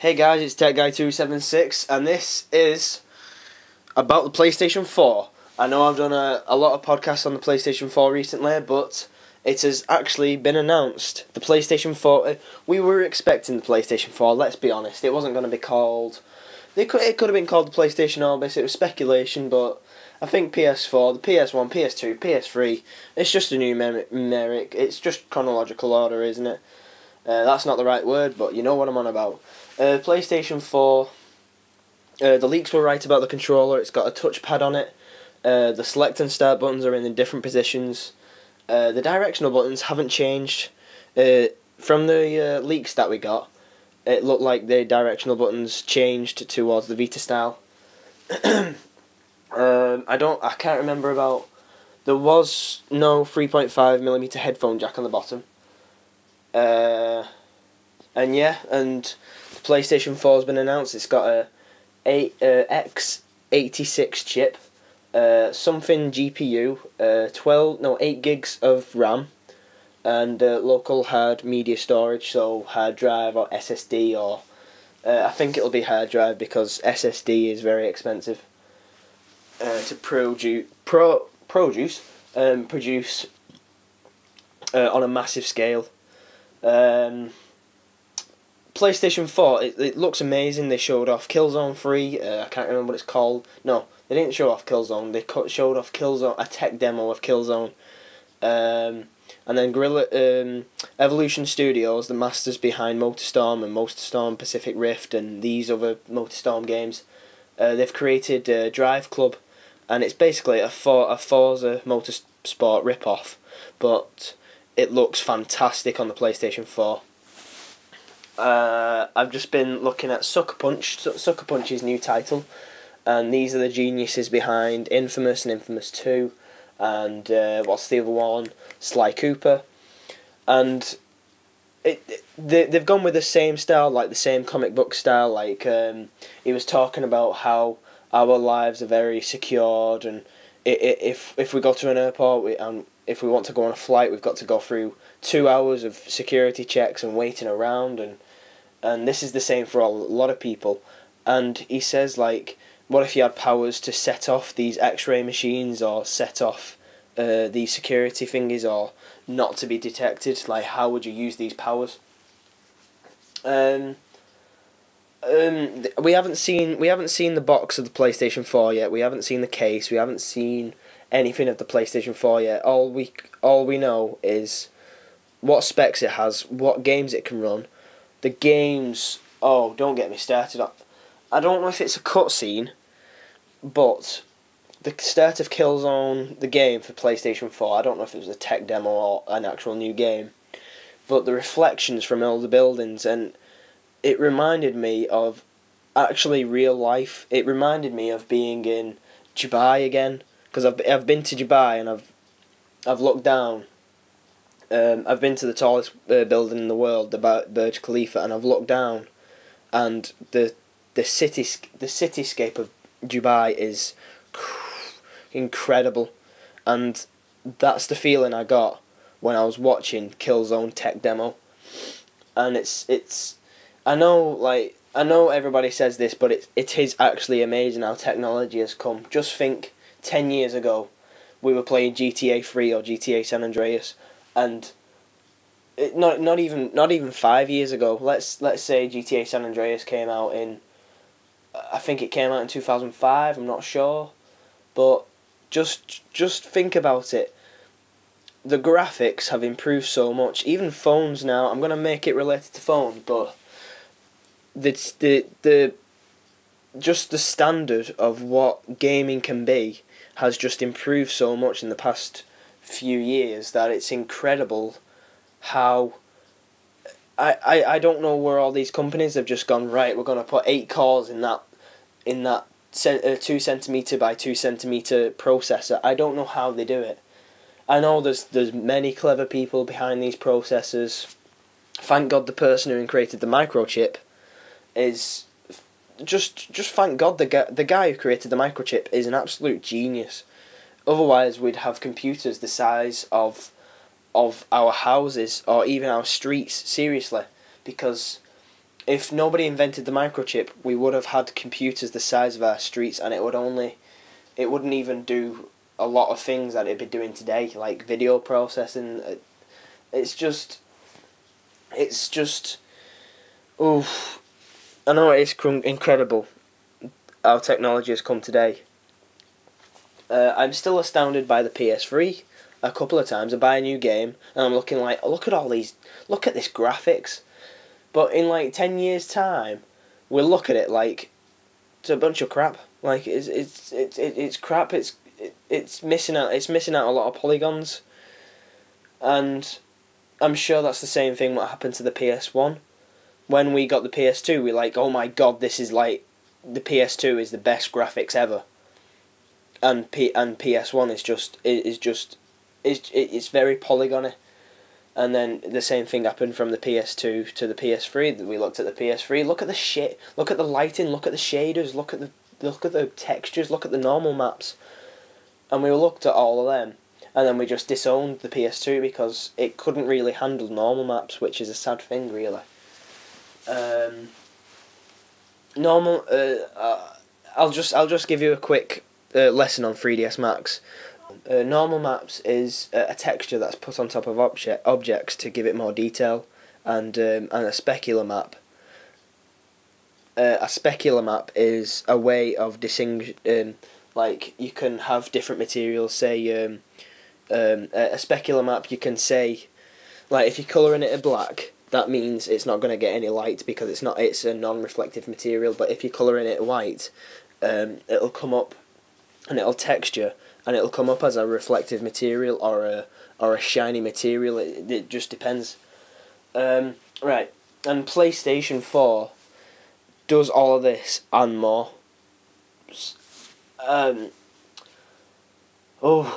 Hey guys, it's TechGuy276, and this is about the PlayStation 4. I know I've done a lot of podcasts on the PlayStation 4 recently, but it has actually been announced. The PlayStation 4, we were expecting the PlayStation 4, let's be honest. It wasn't going to be called, it could have been called the PlayStation Orbis, it was speculation, but I think PS4, the PS1, PS2, PS3, it's just a numeric, it's just chronological order, isn't it? That's not the right word, but you know what I'm on about. PlayStation 4, the leaks were right about the controller. It's got a touchpad on it. The select and start buttons are in the different positions. The directional buttons haven't changed. From the leaks that we got, it looked like the directional buttons changed towards the Vita style. I can't remember about. There was no 3.5mm headphone jack on the bottom. And the PlayStation 4 has been announced. It's got a X86 chip, something GPU, 8 gigs of RAM, and local hard media storage, so hard drive or SSD, or I think it'll be hard drive because SSD is very expensive to produce on a massive scale. PlayStation 4, it looks amazing. They showed off Killzone 3, I can't remember what it's called. No, they didn't show off Killzone, they showed off Killzone, a tech demo of Killzone. And then Evolution Studios, the masters behind MotorStorm and MotorStorm Pacific Rift and these other MotorStorm games, they've created Drive Club, and it's basically a Forza Motorsport rip-off, but it looks fantastic on the PlayStation 4. I've just been looking at Sucker Punch's new title, and these are the geniuses behind Infamous and Infamous 2, and what's the other one? Sly Cooper, and they've gone with the same style, like the same comic book style. Like he was talking about how our lives are very secured, and if we go to an airport and if we want to go on a flight, we've got to go through 2 hours of security checks and waiting around, and this is the same for a lot of people. And he says, like, what if you had powers to set off these X-ray machines, or set off these security thingies, or not to be detected? Like, how would you use these powers? We haven't seen the box of the PlayStation 4 yet. We haven't seen the case. We haven't seen anything of the PlayStation 4 yet. All we know is what specs it has, what games it can run. The games, oh, don't get me started. I don't know if it's a cutscene, but the start of Killzone, the game for PlayStation 4, I don't know if it was a tech demo or an actual new game, but the reflections from all the buildings, and it reminded me of actually real life. It reminded me of being in Dubai again, because I've been to Dubai, and I've looked down. I've been to the tallest building in the world, the Burj Khalifa, and I've looked down, and the cityscape of Dubai is incredible, and that's the feeling I got when I was watching Killzone tech demo. And it's I know everybody says this, but it is actually amazing how technology has come. Just think, 10 years ago, we were playing GTA 3 or GTA San Andreas, and not even 5 years ago. Let's say GTA San Andreas came out in, I think it came out in 2005. I'm not sure, but just think about it. The graphics have improved so much. Even phones now. I'm gonna make it related to phones, but the standard of what gaming can be has just improved so much in the past few years that it's incredible how I don't know where all these companies have just gone, right, we're going to put 8 cores in that 2cm by 2cm processor. I don't know how they do it. I know there's many clever people behind these processors. Thank God the person who created the microchip is just thank God the guy who created the microchip is an absolute genius. Otherwise, we'd have computers the size of our houses or even our streets. Seriously, because if nobody invented the microchip, we would have had computers the size of our streets, and it wouldn't even do a lot of things that it'd be doing today, like video processing. It's just, oof. I know it's incredible how technology has come today. I'm still astounded by the PS3. A couple of times I buy a new game and I'm looking like, look at this graphics. But in like 10 years' time, we'll look at it like it's a bunch of crap. Like it's crap. It's missing out. It's missing out a lot of polygons, and I'm sure that's the same thing what happened to the PS1. When we got the PS2, we're like, oh my god, this is like the PS2 is the best graphics ever. And PS1 it's very polygony. And then the same thing happened from the PS2 to the PS3. We looked at the PS3. Look at the shit. Look at the lighting. Look at the shaders. Look at the textures. Look at the normal maps. And we looked at all of them, and then we just disowned the PS2 because it couldn't really handle normal maps, which is a sad thing, really. I'll just give you a quick lesson on 3ds Max. Normal maps is a texture that's put on top of objects to give it more detail, and a specular map. A specular map is a way of distinguishing. Like you can have different materials. Say a specular map, you can say, like if you're colouring it a black, that means it's not going to get any light because it's a non-reflective material. But if you're colouring it white, it'll come up and it'll texture, and it'll come up as a reflective material or a shiny material. It just depends. Right, and PlayStation 4 does all of this and more. Oh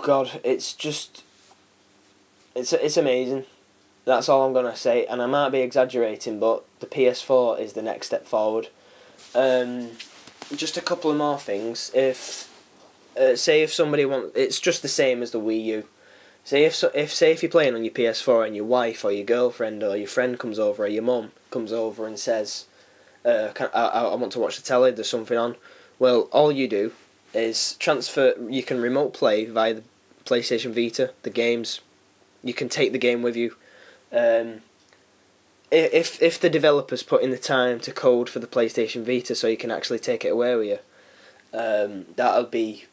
god, it's amazing. That's all I'm gonna say, and I might be exaggerating, but the PS4 is the next step forward. Just a couple of more things. Say if somebody wants, it's just the same as the Wii U. Say if you're playing on your PS4 and your wife or your girlfriend or your friend comes over or your mum comes over and says, I want to watch the telly, there's something on. Well, all you do is transfer. You can remote play via the PlayStation Vita, the games. You can take the game with you. If the developers put in the time to code for the PlayStation Vita so you can actually take it away with you, that would be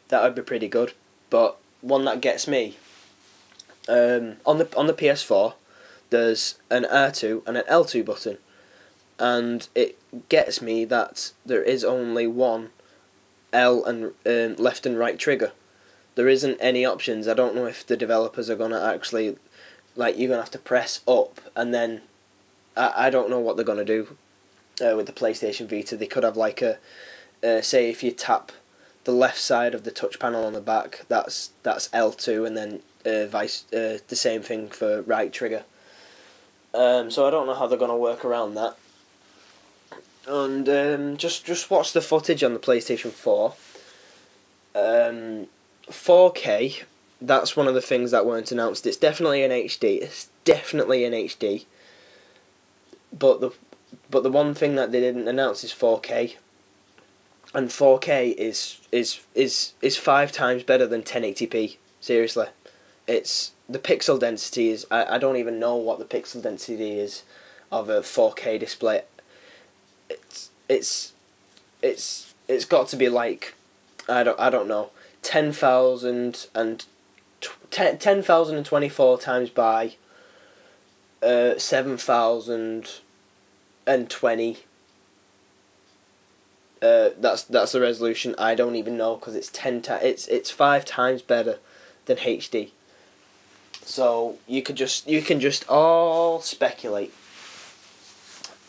pretty good. But one that gets me, on the PS4, there's an R2 and an L2 button, and it gets me that there is only one L and left and right trigger. There isn't any options. I don't know if the developers are gonna actually, like, you're gonna have to press up and then I don't know what they're gonna do with the PlayStation Vita. They could have like say if you tap the left side of the touch panel on the back, that's L2, and then the same thing for right trigger. So I don't know how they're gonna work around that. And just watch the footage on the PlayStation 4. 4K, that's one of the things that weren't announced. It's definitely in HD. It's definitely in HD. But the one thing that they didn't announce is 4K. And 4K is 5 times better than 1080p. Seriously, it's the pixel density is. I don't even know what the pixel density is of a 4K display. It's got to be like, I don't know, 10,024 times by 7,020. That's the resolution. I don't even know because it's it's 5 times better than HD. So you can just all speculate.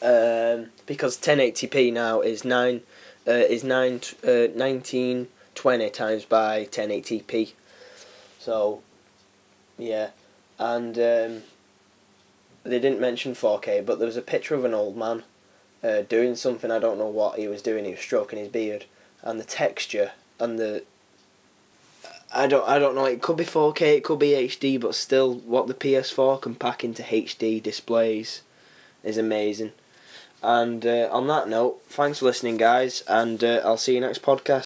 Because 1080p now is 1920 times by 1080p. So yeah, and they didn't mention 4K, but there was a picture of an old man doing something. I don't know what he was doing. He was stroking his beard, and the texture and the I don't know. It could be 4K, it could be HD, but still, what the PS4 can pack into HD displays is amazing. And on that note, thanks for listening, guys, and I'll see you next podcast.